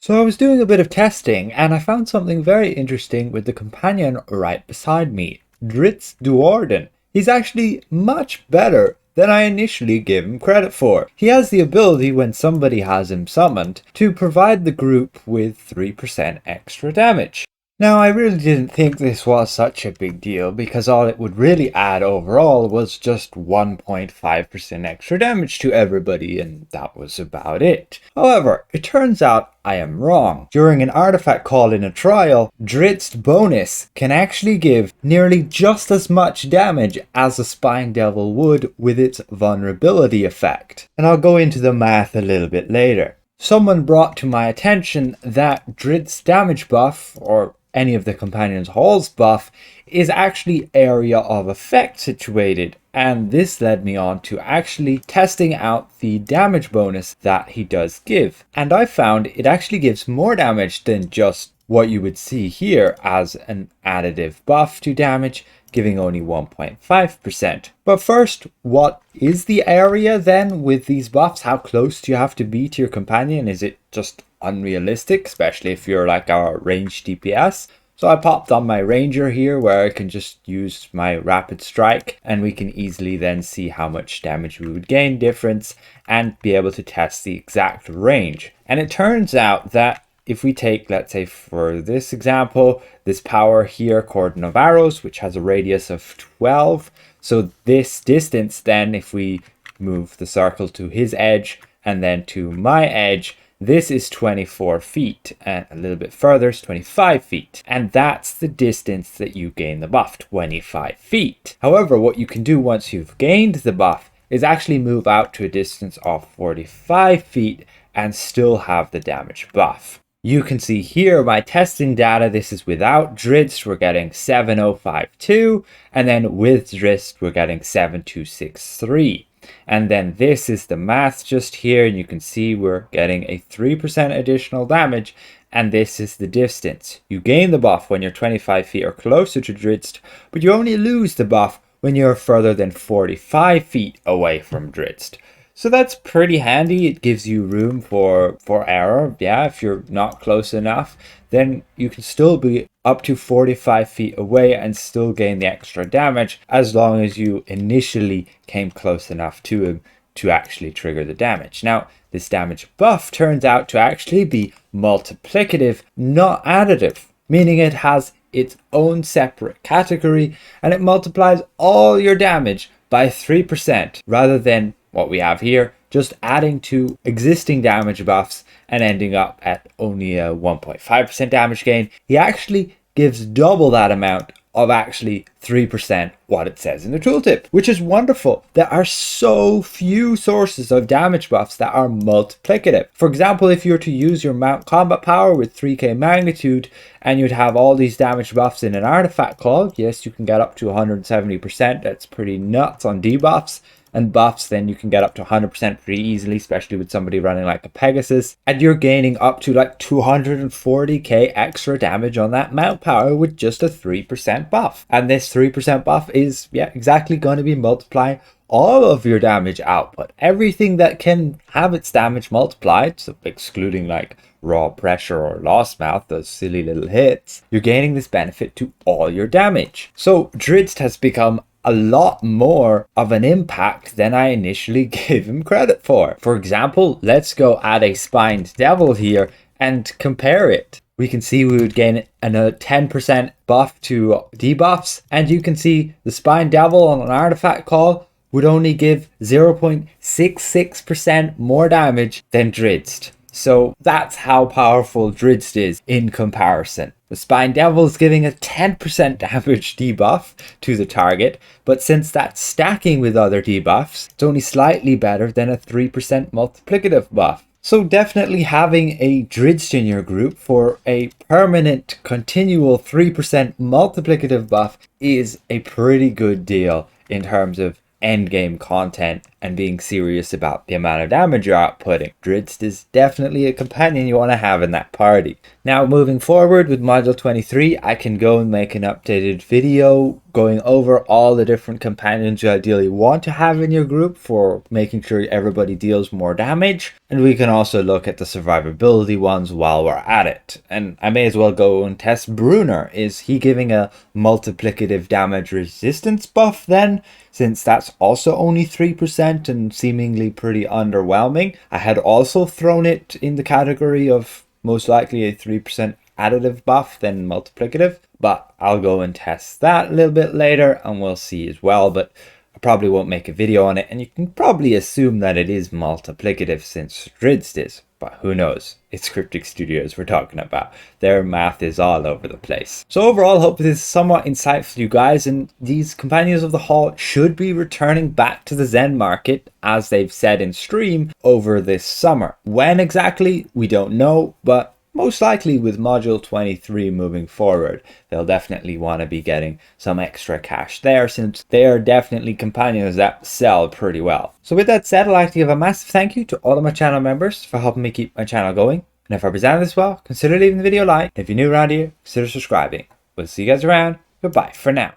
So I was doing a bit of testing and I found something very interesting with the companion right beside me, Drizzt. He's actually much better than I initially gave him credit for. He has the ability when somebody has him summoned to provide the group with 3% extra damage. Now, I really didn't think this was such a big deal because all it would really add overall was just 1.5% extra damage to everybody, and that was about it. However, it turns out I am wrong. During an artifact call in a trial, Drizzt bonus can actually give nearly just as much damage as a Spine Devil would with its vulnerability effect. And I'll go into the math a little bit later. Someone brought to my attention that Drizzt's damage buff, or any of the Companion's Halls buff, is actually area of effect situated, and this led me on to actually testing out the damage bonus that he does give, and I found it actually gives more damage than just what you would see here as an additive buff to damage, giving only 1.5%. But first, what is the area then with these buffs? How close do you have to be to your companion? Is it just unrealistic, especially if you're like our ranged DPS? So I popped on my ranger here where I can just use my rapid strike and we can easily then see how much damage we would gain difference and be able to test the exact range. And it turns out that if we take, let's say for this example, this power here, Cordon of Arrows, which has a radius of 12. So this distance then, if we move the circle to his edge and then to my edge, this is 24 feet, and a little bit further is 25 feet. And that's the distance that you gain the buff, 25 feet. However, what you can do once you've gained the buff is actually move out to a distance of 45 feet and still have the damage buff. You can see here my testing data. This is without Drizzt, we're getting 7052, and then with Drizzt, we're getting 7263. And then this is the math just here, and you can see we're getting a 3% additional damage, and this is the distance. You gain the buff when you're 25 feet or closer to Drizzt, but you only lose the buff when you're further than 45 feet away from Drizzt. So that's pretty handy. It gives you room for error. Yeah, if you're not close enough, then you can still be up to 45 feet away and still gain the extra damage as long as you initially came close enough to him to actually trigger the damage. Now, this damage buff turns out to actually be multiplicative, not additive, meaning it has its own separate category and it multiplies all your damage by 3% rather than what we have here, just adding to existing damage buffs and ending up at only a 1.5% damage gain. He actually gives double that amount of actually 3% what it says in the tooltip, which is wonderful. There are so few sources of damage buffs that are multiplicative. For example, if you were to use your mount combat power with 3k magnitude and you'd have all these damage buffs in an artifact call, yes, you can get up to 170%. That's pretty nuts on debuffs. And buffs, then you can get up to 100% pretty easily, especially with somebody running like a Pegasus. And you're gaining up to like 240k extra damage on that mount power with just a 3% buff. And this 3% buff is, exactly going to be multiplying all of your damage output. Everything that can have its damage multiplied, so excluding like raw pressure or lost mouth, those silly little hits, you're gaining this benefit to all your damage. So Drizzt has become a lot more of an impact than I initially gave him credit for. For example, let's go add a Spined Devil here and compare it. We can see we would gain a 10% buff to debuffs, and you can see the Spined Devil on an artifact call would only give 0.66% more damage than Drizzt. So that's how powerful Drizzt is in comparison. The Spine Devil is giving a 10% damage debuff to the target, but since that's stacking with other debuffs, it's only slightly better than a 3% multiplicative buff. So definitely having a Drizzt in your group for a permanent, continual 3% multiplicative buff is a pretty good deal in terms of endgame content and being serious about the amount of damage you're outputting. Drizzt is definitely a companion you want to have in that party. Now moving forward with module 23, I can go and make an updated video going over all the different companions you ideally want to have in your group for making sure everybody deals more damage. And we can also look at the survivability ones while we're at it. And I may as well go and test Brunner. Is he giving a multiplicative damage resistance buff then? Since that's also only 3% and seemingly pretty underwhelming. I had also thrown it in the category of most likely a 3% additive buff than multiplicative, but I'll go and test that a little bit later and we'll see as well. But I probably won't make a video on it, and you can probably assume that it is multiplicative since Drizzt is, but who knows? It's Cryptic Studios we're talking about. Their math is all over the place. So overall, hope this is somewhat insightful to you guys, and these Companions of the Hall should be returning back to the Zen market, as they've said in stream, over this summer. When exactly, we don't know, but most likely with module 23 moving forward, they'll definitely want to be getting some extra cash there, since they are definitely companions that sell pretty well. So with that said, I'd like to give a massive thank you to all of my channel members for helping me keep my channel going. And if I presented this well, consider leaving the video a like. If you're new around here, consider subscribing. We'll see you guys around. Goodbye for now.